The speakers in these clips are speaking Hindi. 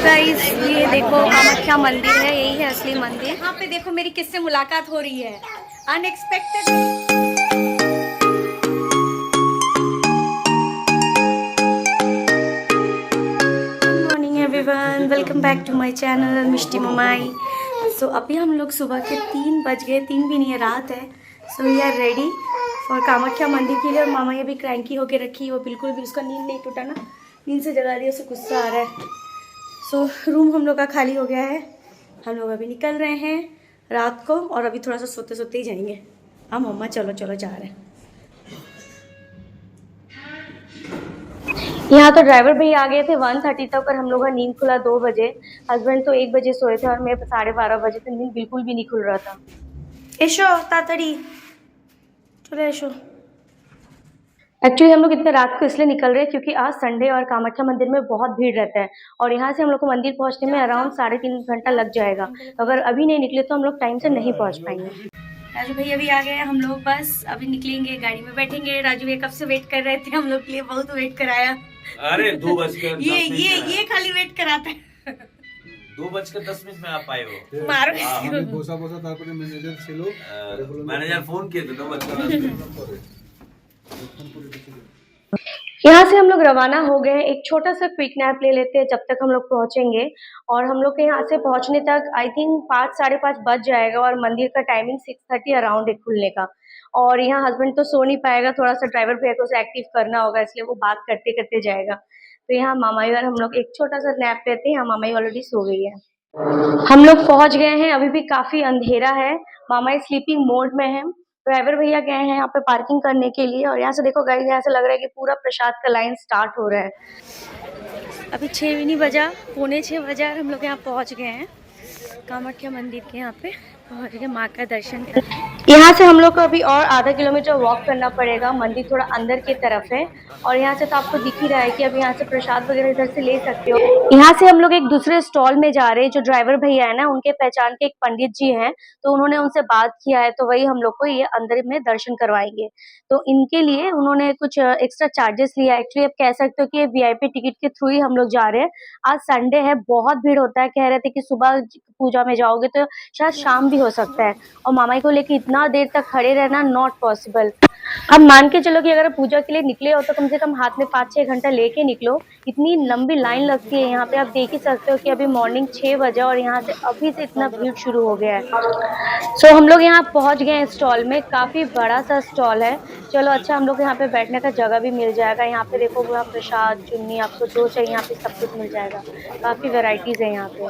गाइस ये देखो कामाख्या मंदिर है, यही है असली मंदिर। यहाँ पे देखो मेरी किससे मुलाकात हो रही है, unexpected. Good morning everyone, welcome back to my channel Mishti Mamai. सो अभी हम लोग सुबह के 3 बज गए, 3 भी नहीं है, रात है। So we are ready for Kamakhya मंदिर के लिए। और मामा ये भी क्रैंकी होके रखी, वो बिल्कुल भी उसका नींद नहीं टूटा ना, नींद से जगा दिया, उसे गुस्सा आ रहा है। सो रूम हम लोग का खाली हो गया है, हम लोग अभी निकल रहे हैं रात को, और अभी थोड़ा सा सोते सोते ही जाएंगे। हाँ मम्मा चलो चलो जा रहे हैं। यहाँ तो ड्राइवर भैया आ गए थे 1:30 तक, और हम लोग का नींद खुला 2 बजे। हस्बैंड तो 1 बजे सोए थे, और मैं 12:30 बजे से नींद बिल्कुल भी नहीं खुल रहा था। ऐशो तातड़ी चलो ऐशो। एक्चुअली हम लोग इतने रात को इसलिए निकल रहे हैं क्योंकि आज संडे और कामाख्या मंदिर में बहुत भीड़ रहता है, और यहाँ से हम लोग को मंदिर पहुँचने में अराउंड 3.5 घंटा लग जाएगा। तो अगर अभी नहीं निकले तो हम लोग टाइम से नहीं पहुँच पाएंगे। राजू भैया भी आ गए, हम लोग बस अभी निकलेंगे, गाड़ी में बैठेंगे। राजू भैया कब से वेट कर रहे थे, हम लोग के लिए बहुत वेट कराया। अरे 2:10 ये खाली वेट कराता है। 2:10 में आप आए हो। मारो मैनेजर फोन किए थे 2:10। यहाँ से हम लोग रवाना हो गए। एक छोटा सा क्विक नैप ले लेते हैं जब तक हम लोग पहुंचेंगे। और हम लोग के यहाँ से पहुंचने तक आई थिंक 5 साढ़े 5 बज जाएगा, और मंदिर का टाइमिंग 6:30 अराउंड है खुलने का। और यहाँ हस्बैंड तो सो नहीं पाएगा, थोड़ा सा ड्राइवर भैया को उसे एक्टिव करना होगा, इसलिए वो बात करते करते जाएगा। तो यहाँ मामाई और हम लोग एक छोटा सा नैप लेते हैं। यहाँ मामाई ऑलरेडी सो गई है। हम लोग पहुंच गए हैं, अभी भी काफी अंधेरा है, मामाई स्लीपिंग मोड में है। ड्राइवर भैया गए हैं यहाँ पे पार्किंग करने के लिए। और यहाँ से देखो गाइस, यहाँ से लग रहा है कि पूरा प्रसाद का लाइन स्टार्ट हो रहा है। अभी 6 भी नहीं बजा, 6:45 बजा, और हम लोग यहाँ पहुँच गए हैं कामाख्या मंदिर के। यहाँ पे पहुँच गए, माँ का दर्शन कर। यहाँ से हम लोग को अभी और आधा किलोमीटर वॉक करना पड़ेगा, मंदिर थोड़ा अंदर की तरफ है। और यहाँ से तो आपको दिख ही रहा है कि अभी यहाँ से प्रसाद वगैरह इधर से ले सकते हो। यहाँ से हम लोग एक दूसरे स्टॉल में जा रहे हैं। जो ड्राइवर भैया है ना, उनके पहचान के एक पंडित जी हैं, तो उन्होंने उनसे बात किया है, तो वही हम लोग को ये अंदर में दर्शन करवाएंगे। तो इनके लिए उन्होंने कुछ एक्स्ट्रा चार्जेस लिया। एक्चुअली आप कह सकते हो कि VIP टिकट के थ्रू ही हम लोग जा रहे हैं। आज संडे है, बहुत भीड़ होता है। कह रहे थे कि सुबह पूजा में जाओगे तो शायद शाम भी हो सकता है, और मामाई को लेके इतना देर तक खड़े रहना नॉट पॉसिबल। अब मान के चलो कि अगर पूजा के लिए निकले हो तो कम से कम हाथ में 5-6 घंटा लेके निकलो। इतनी लंबी लाइन लगती है यहाँ पे, आप देख ही सकते हो कि अभी मॉर्निंग 6 बजे, और यहाँ से अभी से इतना भीड़ शुरू हो गया है। सो हम लोग यहाँ पहुँच गए हैं स्टॉल में, काफी बड़ा सा स्टॉल है। चलो अच्छा, हम लोग यहाँ पे बैठने का जगह भी मिल जाएगा। यहाँ पे देखो पूरा प्रसाद, चुन्नी, आपको जो चाहिए यहाँ पे सब कुछ मिल जाएगा। काफी वेराइटीज है यहाँ पे।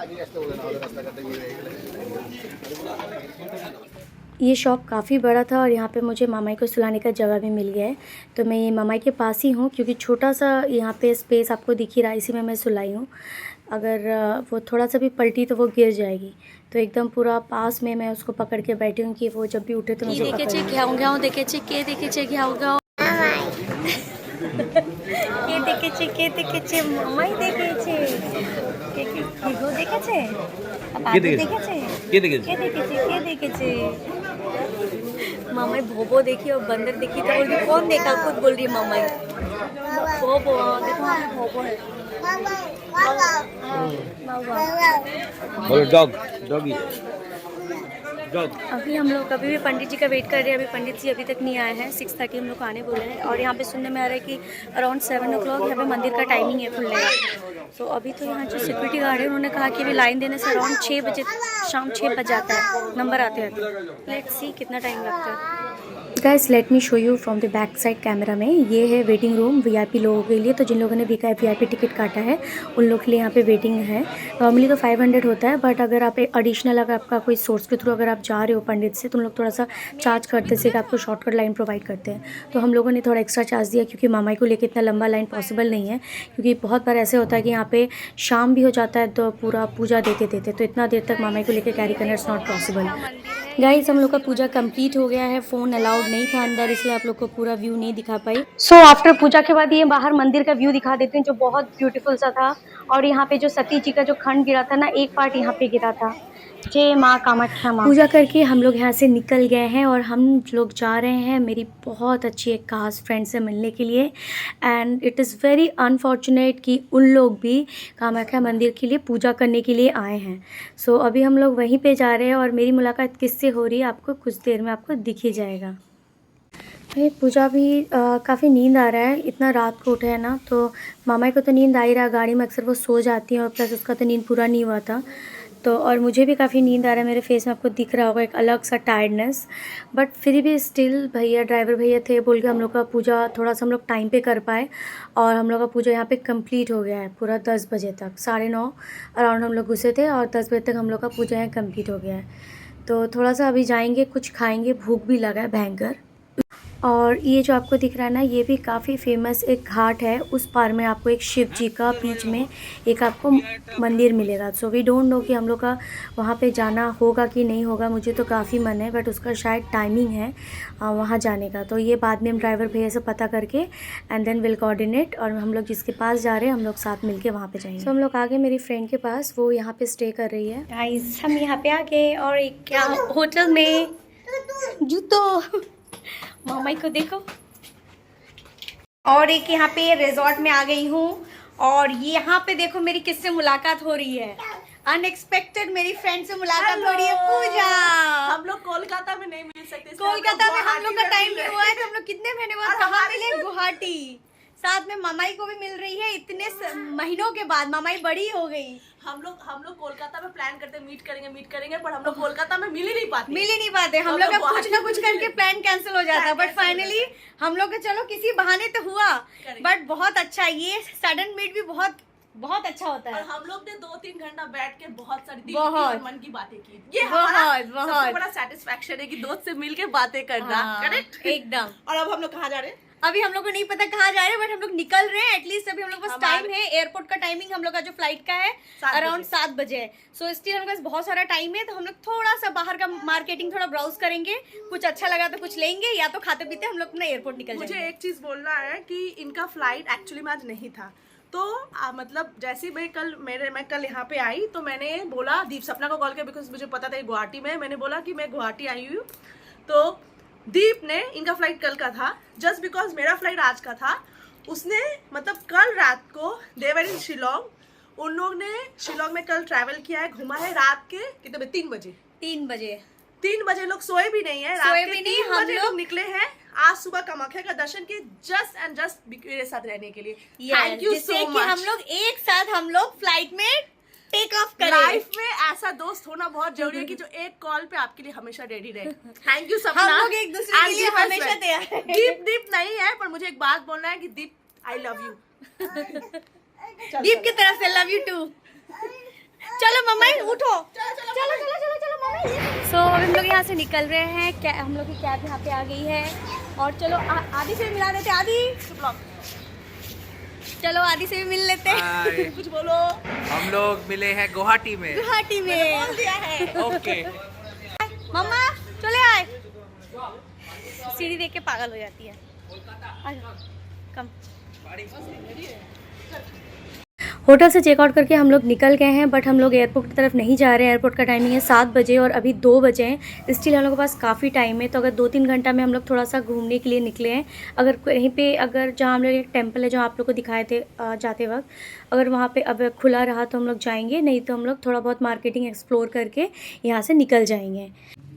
ये शॉप काफ़ी बड़ा था, और यहाँ पे मुझे मामाई को सुलाने का जगह भी मिल गया है। तो मैं ये मामाई के पास ही हूँ, क्योंकि छोटा सा यहाँ पे स्पेस आपको दिख ही रहा है, इसी में मैं सुलाई हूँ। अगर वो थोड़ा सा भी पलटी तो वो गिर जाएगी, तो एकदम पूरा पास में मैं उसको पकड़ के बैठी हूँ कि वो जब भी उठे तो मुझे पकड़। के देखे मामाई मामाई भोबो देखी और बंदर देखी तो बोल रही कौन देखा, खुद बोल रही मामाई भोबो। देखो भोबो है, डॉगी। अभी हम लोग अभी भी पंडित जी का वेट कर रहे हैं। अभी पंडित जी अभी तक नहीं आए हैं। 6:30 हम लोग आने बोले हैं, और यहाँ पे सुनने में आ रहा है कि अराउंड 7 o'clock यहाँ पे मंदिर का टाइमिंग है खुलने का। तो अभी तो यहाँ जो सिक्योरिटी गार्ड है, उन्होंने कहा कि अभी लाइन देने से अराउंड 6 बजे, शाम 6 बज जाता है नंबर आते हैं। लेट्स सी कितना टाइम लगता है। Guys let me show you from the back side camera में। ये है वेटिंग रूम VIP लोगों के लिए। तो जिन लोगों ने VIP टिकट काटा है उन लोग के लिए यहाँ पे वेटिंग है। नॉर्मली तो 500 होता है, बट अगर आप एडिशनल, अगर आपका कोई सोर्स के थ्रू अगर आप जा रहे हो पंडित से, तो उन लोग थोड़ा सा चार्ज करते हैं, कि आपको शॉर्टकट लाइन प्रोवाइड करते हैं। तो हम लोगों ने थोड़ा एक्स्ट्रा चार्ज दिया, क्योंकि मामाई को लेकर इतना लंबा लाइन पॉसिबल नहीं है। क्योंकि बहुत बार ऐसे होता है कि यहाँ पे शाम भी हो जाता है, तो पूरा पूजा देते देते तो इतना देर तक मामाई को लेकर कैरी करना इट्स नॉट पॉसिबल। मंदिर है गाइस हम लोग का पूजा कंप्लीट हो गया है। फ़ोन अलाउड नहीं था अंदर, इसलिए आप लोग को पूरा व्यू नहीं दिखा पाई। सो आफ्टर पूजा के बाद ये बाहर मंदिर का व्यू दिखा देते हैं, जो बहुत ब्यूटीफुल सा था। और यहाँ पे जो सती जी का जो खंड गिरा था ना, एक पार्ट यहाँ पे गिरा था। जय माँ कामाख्या माँ। पूजा करके हम लोग यहाँ से निकल गए हैं और हम लोग जा रहे हैं मेरी बहुत अच्छी एक खास फ्रेंड से मिलने के लिए। And it is very unfortunate कि उन लोग भी कामाख्या मंदिर के लिए पूजा करने के लिए आए हैं। सो अभी हम लोग वहीं पे जा रहे हैं और मेरी मुलाकात किससे हो रही है आपको कुछ देर में आपको दिख ही जाएगा। ये पूजा भी काफ़ी नींद आ रहा है, इतना रात को उठे है ना, तो मामा को तो नींद आ ही रहा। गाड़ी में अक्सर वो सो जाती हैं और प्लस उसका तो नींद पूरा नहीं हुआ था। तो और मुझे भी काफ़ी नींद आ रहा है, मेरे फेस में आपको दिख रहा होगा एक अलग सा टायर्डनेस। बट फिर भी स्टिल भैया ड्राइवर भैया थे, बोल के हम लोग का पूजा थोड़ा सा हम लोग टाइम पे कर पाए। और हम लोग का पूजा यहाँ पे कंप्लीट हो गया है पूरा 10 बजे तक। 9:30 अराउंड हम लोग घुसे थे और 10 बजे तक हम लोग का पूजा यहाँ कंप्लीट हो गया है। तो थोड़ा सा अभी जाएंगे, कुछ खाएंगे, भूख भी लगा है भयंकर। और ये जो आपको दिख रहा है ना, ये भी काफ़ी फेमस एक घाट है। उस पार में आपको एक शिव जी का बीच में एक आपको मंदिर मिलेगा। सो वी डोंट नो कि हम लोग का वहाँ पे जाना होगा कि नहीं होगा। मुझे तो काफ़ी मन है, बट उसका शायद टाइमिंग है वहाँ जाने का। तो ये बाद में हम ड्राइवर भैया से पता करके एंड देन विल कोऑर्डिनेट, और हम लोग जिसके पास जा रहे हैं हम लोग साथ मिल के वहाँ पर जाएंगे। तो हम लोग आ गए मेरी फ्रेंड के पास, वो यहाँ पर स्टे कर रही है। गाइस हम यहाँ पे आ गए और एक क्या होटल में जूतो मामा को देखो। और एक यहाँ पे रिजॉर्ट में आ गई हूँ और यहाँ पे देखो मेरी किससे मुलाकात हो रही है। अनएक्सपेक्टेड मेरी फ्रेंड से मुलाकात हो रही है, पूजा। हम लोग कोलकाता में नहीं मिल सकते, कोलकाता में हम लोग का टाइम नहीं हुआ है, तो हम लोग कितने महीने बाद कहाँ मिले? गुवाहाटी। साथ में मामाई को भी मिल रही है, इतने महीनों के बाद मामाई बड़ी हो गई। हम लोग कोलकाता में प्लान करते मीट करेंगे, पर हम लोग कोलकाता में मिल ही नहीं पाते। हम लोग का कुछ ना कुछ करके प्लान कैंसिल हो जाता, बट फाइनली हम लोग का चलो किसी बहाने तो हुआ। बट बहुत अच्छा, ये सडन मीट भी बहुत अच्छा होता है। और हम लोग ने 2-3 घंटा बैठ के बहुत सारी दिल बहुत की और मन की बातें की। ये हमारा सबसे बड़ा सेटिस्फैक्शन है कि दोस्त से मिल के बातें करना। करेक्ट, एकदम। और अब हम लोग कहाँ जा रहे हैं? अभी हम लोग को नहीं पता कहाँ जा रहे हैं, बट हम लोग निकल रहे हैं। एटलीस्ट अभी हम लोग पास टाइम है। एयरपोर्ट का टाइमिंग हम लोग का जो फ्लाइट का है अराउंड 7 बजे है। सो स्टिल हम लोग पास बहुत सारा टाइम है, तो हम लोग थोड़ा सा बाहर का मार्केटिंग थोड़ा ब्राउज करेंगे। कुछ अच्छा लगा तो कुछ लेंगे, या तो खाते पीते हम लोग अपना एयरपोर्ट निकल जाएंगे। मुझे एक चीज बोलना है कि इनका फ्लाइट एक्चुअली में आज नहीं था। तो मतलब जैसे मैं कल यहाँ पे आई तो मैंने बोला दीप सपना को कॉल किया, बिकॉज मुझे पता था गुवाहाटी में। मैंने बोला कि मैं गुवाहाटी आई हूँ, तो दीप ने, इनका फ्लाइट कल का था, जस्ट बिकॉज मेरा फ्लाइट आज का था, उसने मतलब कल रात को दे वर इन शिलोंग। उन लोग ने शिलोंग में कल ट्रैवल किया है, घुमा है रात के कितने बजे? 3 बजे लोग सोए भी नहीं है, रात के 3 बजे लोग निकले हैं आज सुबह कामाख्या का दर्शन किए, जस्ट मेरे साथ रहने के लिए। Thank you so much. हम लोग एक साथ हम लोग फ्लाइट में टेक ऑफ करें। लाइफ में ऐसा दोस्त होना बहुत जरूरी है कि जो एक कॉल पे आपके लिए हमेशा रेडी रहे। थैंक यू सपना। हम लोग एक दूसरे के लिए हमेशा तैयार हैं। दीप नहीं है, पर मुझे एक बात बोलना है कि दीप आई लव यू। दीप की तरफ से लव यू टू। चलो मम्मी उठो, चलो मम्मी। सो अभी हम लोग यहाँ से निकल रहे हैं। हम लोग की कैब यहाँ पे आ गई है और चलो आदि से मिला देते। आदि चलो आदि से भी मिल लेते हैं। कुछ बोलो। हम लोग मिले हैं गुवाहाटी में। बोल दिया है। ओके मम्मा चले आए। सीढ़ी देख के पागल हो जाती है। कम होटल से चेकआउट करके हम लोग निकल गए हैं, बट हम लोग एयरपोर्ट की तरफ नहीं जा रहे हैं। एयरपोर्ट का टाइमिंग है 7 बजे और अभी 2 बजे हैं। स्टिल हम लोग के पास काफ़ी टाइम है, तो अगर 2-3 घंटा में हम लोग थोड़ा सा घूमने के लिए निकले हैं। अगर कहीं पे अगर जहाँ हम लोग एक टेम्पल है जो आप लोग को दिखाए थे जाते वक्त, अगर वहाँ पे अब खुला रहा तो हम लोग जाएंगे, नहीं तो हम लोग थोड़ा बहुत मार्केटिंग एक्सप्लोर करके यहाँ से निकल जाएंगे।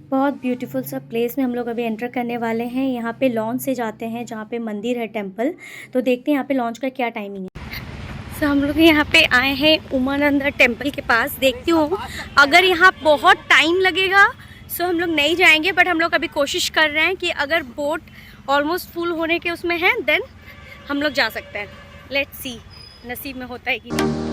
बहुत ब्यूटीफुल सा प्लेस में हम लोग अभी एंटर करने वाले हैं। यहाँ पे लॉन्च से जाते हैं जहाँ पे मंदिर है टेम्पल, तो देखते हैं यहाँ पे लॉन्च का क्या टाइमिंग है। तो हम लोग यहाँ पे आए हैं उमानंद टेम्पल के पास। देखती हूँ अगर यहाँ बहुत टाइम लगेगा सो हम लोग नहीं जाएंगे, बट हम लोग अभी कोशिश कर रहे हैं कि अगर बोट ऑलमोस्ट फुल होने के उसमें है देन हम लोग जा सकते हैं। लेट्स सी नसीब में होता है कि नहीं।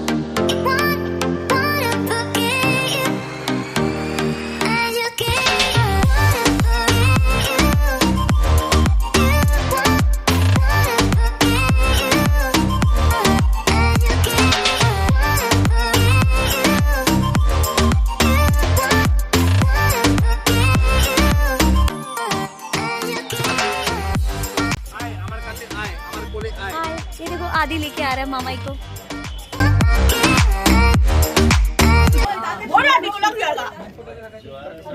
रहा है मामाई को।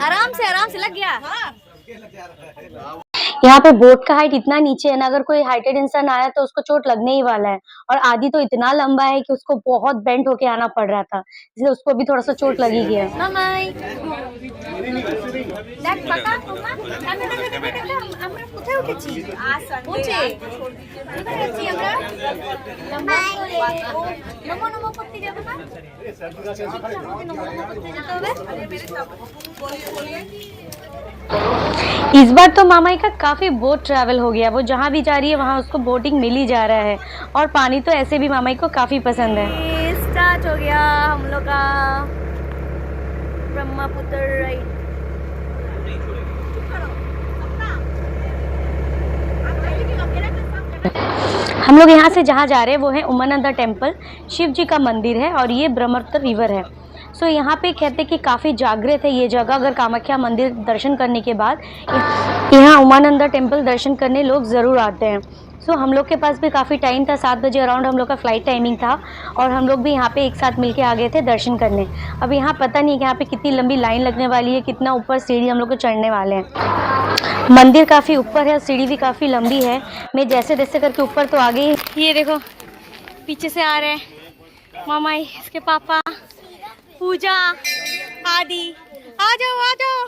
आराम से लग गया। यहाँ पे बोट का हाइट इतना नीचे है ना, अगर कोई हाइटेड इंसान आया तो उसको चोट लगने ही वाला है। और आदि तो इतना लंबा है कि उसको बहुत बेंट होके आना पड़ रहा था, इसलिए उसको भी थोड़ा सा चोट लगी गया। মামাই দেখ পাকা মামা আমরা কোথায় উঠেছি? পৌঁছে কোথায় যাচ্ছি আমরা? লম্বা করে নমো নমো করতে যাবো না? নমো নমো করতে যেতে হবে। इस बार तो मामाई का काफी बोट ट्रैवल हो गया, वो जहाँ भी जा रही है वहाँ उसको बोटिंग मिल ही जा रहा है। और पानी तो ऐसे भी मामाई को काफी पसंद है। स्टार्ट हो गया हम लोग का ब्रह्मपुत्र राइड। हम लोग यहाँ से जहाँ जा रहे हैं वो है उमानंद टेम्पल, शिव जी का मंदिर है और ये ब्रह्मपुत्र रिवर है। सो यहाँ पे कहते हैं कि काफ़ी जागृत है ये जगह। अगर कामाख्या मंदिर दर्शन करने के बाद यहाँ उमानंद टेम्पल दर्शन करने लोग ज़रूर आते हैं। सो हम लोग के पास भी काफ़ी टाइम था, 7 बजे अराउंड हम लोग का फ्लाइट टाइमिंग था और हम लोग भी यहाँ पे एक साथ मिलके आ गए थे दर्शन करने। अब यहाँ पता नहीं कि यहाँ पे कितनी लंबी लाइन लगने वाली है, कितना ऊपर सीढ़ी हम लोग को चढ़ने वाले हैं। मंदिर काफ़ी ऊपर है, सीढ़ी भी काफ़ी लंबी है। मैं जैसे जैसे करके ऊपर तो आ गई। ये देखो पीछे से आ रहे हैं मामाई, इसके पापा, पूजा, आदि। आ जाओ।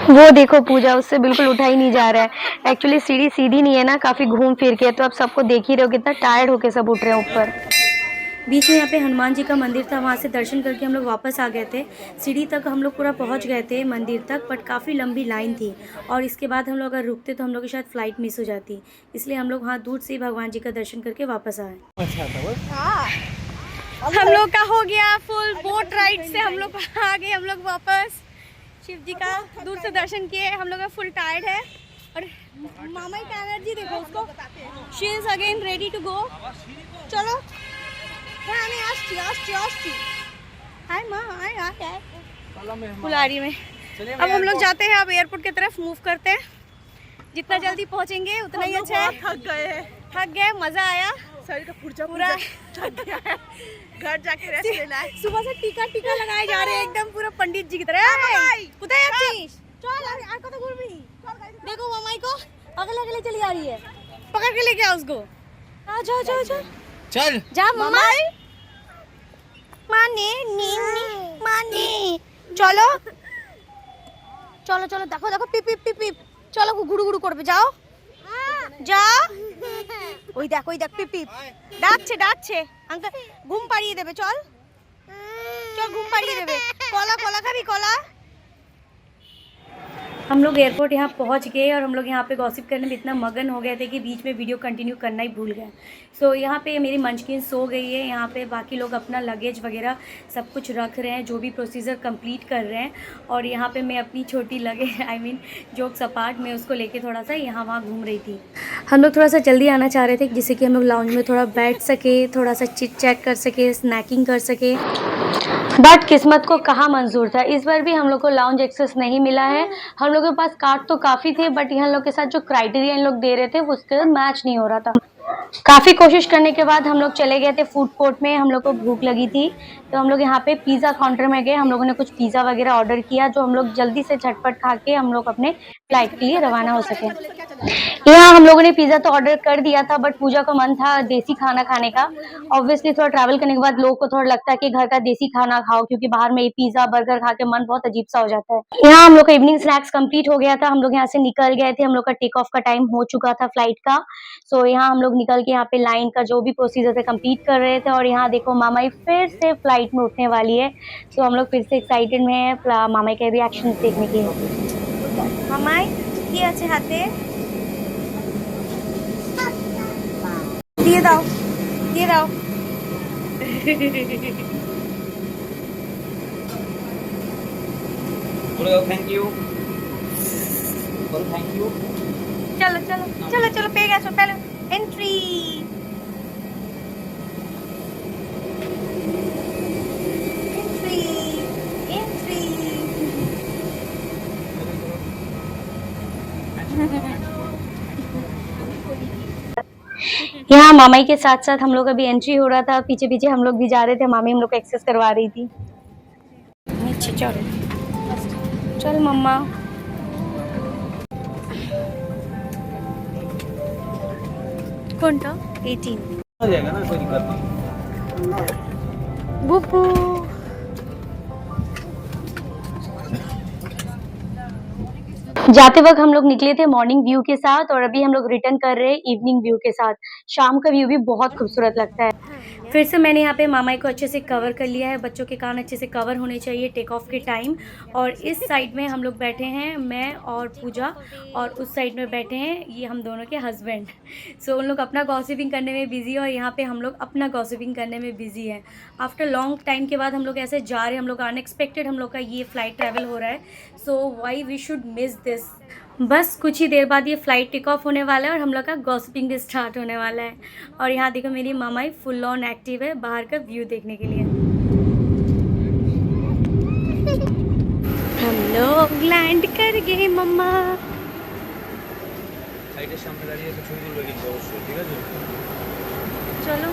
वो देखो पूजा, उससे बिल्कुल उठा ही नहीं जा रहा है। एक्चुअली सीढ़ी सीधी नहीं है ना, काफ़ी घूम फिर के, तो अब सबको देख ही रहे हो कितना टायर्ड होके सब उठ रहे हैं ऊपर। बीच में यहाँ पे हनुमान जी का मंदिर था, वहाँ से दर्शन करके हम लोग वापस आ गए थे। सीढ़ी तक हम लोग पूरा पहुँच गए थे मंदिर तक, बट काफ़ी लंबी लाइन थी और इसके बाद हम लोग अगर रुकते तो हम लोग की शायद फ़्लाइट मिस हो जाती, इसलिए हम लोग वहाँ दूर से ही भगवान जी का दर्शन करके वापस आए। हम लोग का हो गया फुल बोट राइड से हम लोग आ गए, हम लोग वापस शिव जी का दूर से दर्शन किए। हम लोग का फुल टायर्ड है और मामाई का एनर्जी देखो उसको, she is again ready to go. चलो हाय माँ, हाय फुलारी में। अब हम लोग जाते हैं, अब एयरपोर्ट की तरफ मूव करते हैं। जितना जल्दी पहुँचेंगे उतना ही अच्छा है। थक गए, मज़ा आया, शरीर का पुर्जा पूरा थक गया है। घर जाके रेस्ट लेना है। सुबह से टीका लगाए जा रहे हैं एकदम पूरा पंडित जी की तरह। कुदाय जाच्छिस? चल আর কত ঘুরবি? देखो मामाई को अगले चली आ रही है, पकड़ के लेके आओ उसको। आ जाओ चल जा मामाई। माने चलो देखो पिप चलो गुड़ू করবে, যাও ওই দেখ পিপ ডাকছে আঙ্কেল, ঘুম পাড়িয়ে দেবে। চল ঘুম পাড়িয়ে দেবে। কলা খাবি কলা? हम लोग एयरपोर्ट यहाँ पहुँच गए और हम लोग यहाँ पे गॉसिप करने में इतना मगन हो गए थे कि बीच में वीडियो कंटिन्यू करना ही भूल गए। सो यहाँ पे मेरी मंचकिन सो गई है, यहाँ पे बाकी लोग अपना लगेज वगैरह सब कुछ रख रहे हैं, जो भी प्रोसीजर कंप्लीट कर रहे हैं। और यहाँ पे मैं अपनी छोटी लगेज जोक्स अपार्ट में उसको लेके थोड़ा सा यहाँ वहाँ घूम रही थी। हम लोग थोड़ा सा जल्दी आना चाह रहे थे जिससे कि हम लोग लाउंज में थोड़ा बैठ सके, थोड़ा सा चिट चैट कर सके, स्नैकिंग कर सके। बट किस्मत को कहाँ मंजूर था, इस बार भी हम लोग को लाउंज एक्सेस नहीं मिला है। हम लोग के पास कार्ड तो काफ़ी थे, बट यहाँ लोग के साथ जो क्राइटेरिया इन लोग दे रहे थे उसके मैच नहीं हो रहा था। काफ़ी कोशिश करने के बाद हम लोग चले गए थे फूड कोर्ट में। हम लोग को भूख लगी थी तो हम लोग यहाँ पे पिज़्ज़ा काउंटर में गए। हम लोगों ने कुछ पिज़्ज़ा वगैरह ऑर्डर किया, जो हम लोग जल्दी से झटपट खा के हम लोग अपने फ्लाइट के लिए रवाना हो सके। यहाँ हम लोगों ने पिज़्ज़ा तो ऑर्डर कर दिया था, बट पूजा का मन था देसी खाना खाने का। ऑब्वियसली थोड़ा ट्रैवल करने के बाद लोगों को थोड़ा लगता है कि घर का देसी खाना खाओ, क्योंकि बाहर में पिज़्ज़ा बर्गर खा के मन बहुत अजीब सा हो जाता है। यहाँ हम लोग का इवनिंग स्नैक्स कंप्लीट हो गया था, हम लोग यहाँ से निकल गए थे। हम लोग का टेक ऑफ का टाइम हो चुका था फ्लाइट का। सो यहाँ हम लोग निकल के यहाँ पे लाइन का जो भी प्रोसीजर थे कंप्लीट कर रहे थे। और यहाँ देखो मामाई फिर से फ्लाइट में उठने वाली है, तो हम लोग फिर से एक्साइटेड में है मामाई के रिएक्शन देखने के लिए। मामाई কি আছে হাতে? দিয়ে দাও बोलो थैंक यू। बोलो थैंक यू। चलो पे गए पहले एंट्री। यहाँ मामाई के साथ साथ हम लोग अभी एंट्री हो रहा था, पीछे पीछे हम लोग भी जा रहे थे, मामी हम लोग को एक्सेस करवा रही थी। नीचे चलो, चल मम्मा। कौन था? 18 आ जाएगा ना, कोई दिक्कत नहीं। बुबू। जाते वक्त हम लोग निकले थे मॉर्निंग व्यू के साथ और अभी हम लोग रिटर्न कर रहे हैं इवनिंग व्यू के साथ। शाम का व्यू भी बहुत खूबसूरत लगता है। फिर से मैंने यहाँ पे मामाई को अच्छे से कवर कर लिया है, बच्चों के कान अच्छे से कवर होने चाहिए टेक ऑफ के टाइम। और इस साइड में हम लोग बैठे हैं, मैं और पूजा, और उस साइड में बैठे हैं ये हम दोनों के हस्बैंड। सो उन लोग अपना गॉसिपिंग करने में बिजी है और यहाँ पे हम लोग अपना गॉसिपिंग करने में बिजी है। आफ्टर लॉन्ग टाइम के बाद हम लोग ऐसे जा रहे हैं, हम लोग अनएक्सपेक्टेड हम लोग का ये फ़्लाइट ट्रैवल हो रहा है। So why we should miss this. बस कुछ ही देर बाद ये फ़्लाइट टेक ऑफ होने वाला है और हम लोग का गॉसिपिंग भी स्टार्ट होने वाला है। और यहाँ देखो मेरी मामाई फुल ऑन एक्टिव है बाहर का व्यू देखने के लिए। हम लोग लैंड कर गए मम्मा। সাইডের সামনে দাঁড়িয়ে তো ছবি তুলবে কিন্তু অবশ্যই, ঠিক আছে? চলো,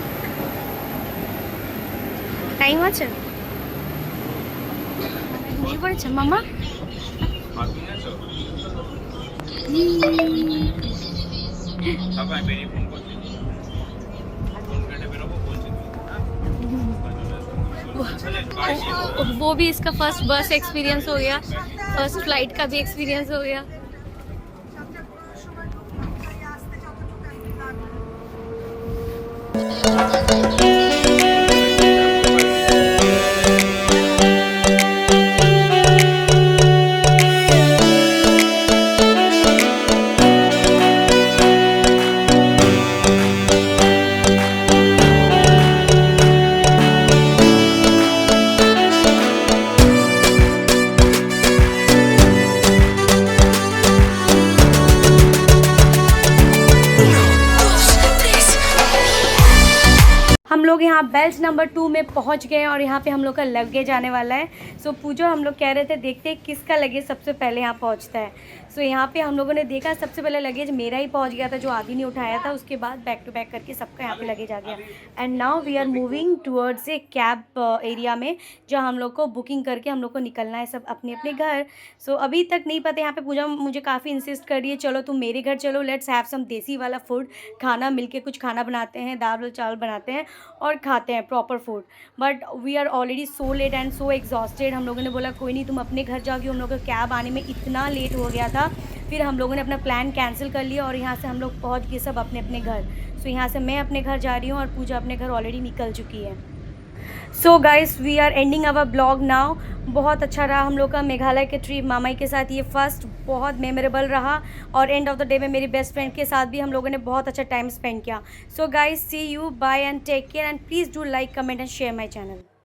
টাইম আছে? ঘুমিয়ে পড়েছে মামা? वो भी इसका फर्स्ट बस एक्सपीरियंस हो गया, फर्स्ट फ्लाइट का भी एक्सपीरियंस हो गया। हम लोग यहाँ बेल्ट नंबर 2 में पहुँच गए और यहाँ पे हम लोग का लगेज आने वाला है। सो पूजा हम लोग कह रहे थे देखते हैं किसका लगेज सबसे पहले यहाँ पहुँचता है। सो यहाँ पे हम लोगों ने देखा सबसे पहले लगेज मेरा ही पहुँच गया था, जो आदि ने उठाया था। उसके बाद बैक टू बैक करके सबका यहाँ पे लगेज आ गया। And now we are moving towards a cab area में, जहाँ हम लोग को बुकिंग करके हम लोग को निकलना है सब अपने अपने घर। सो अभी तक नहीं पता, यहाँ पे पूजा मुझे काफ़ी इंसिस्ट कर रही है चलो तुम मेरे घर चलो, लेट्स हैव सम देसी वाला फूड, खाना मिलके कुछ खाना बनाते हैं, दाल चावल बनाते हैं और खाते हैं proper food. But we are already so late and so exhausted. हम लोगों ने बोला कोई नहीं तुम अपने घर जाओगी, हम लोग का कैब आने में इतना लेट हो गया था। फिर हम लोगों ने अपना प्लान कैंसिल कर लिया और यहाँ से हम लोग पहुँच गए सब अपने अपने घर। सो यहाँ से मैं अपने घर जा रही हूँ और पूजा अपने घर ऑलरेडी निकल चुकी है। So guys we are ending our blog now. बहुत अच्छा रहा हम लोग का मेघालय के ट्रिप मामाई के साथ, ये फर्स्ट बहुत मेमोरेबल रहा। और एंड ऑफ द डे में मेरी बेस्ट फ्रेंड के साथ भी हम लोगों ने बहुत अच्छा टाइम स्पेंड किया। So guys see you, bye and take care and please do like, comment and share my channel.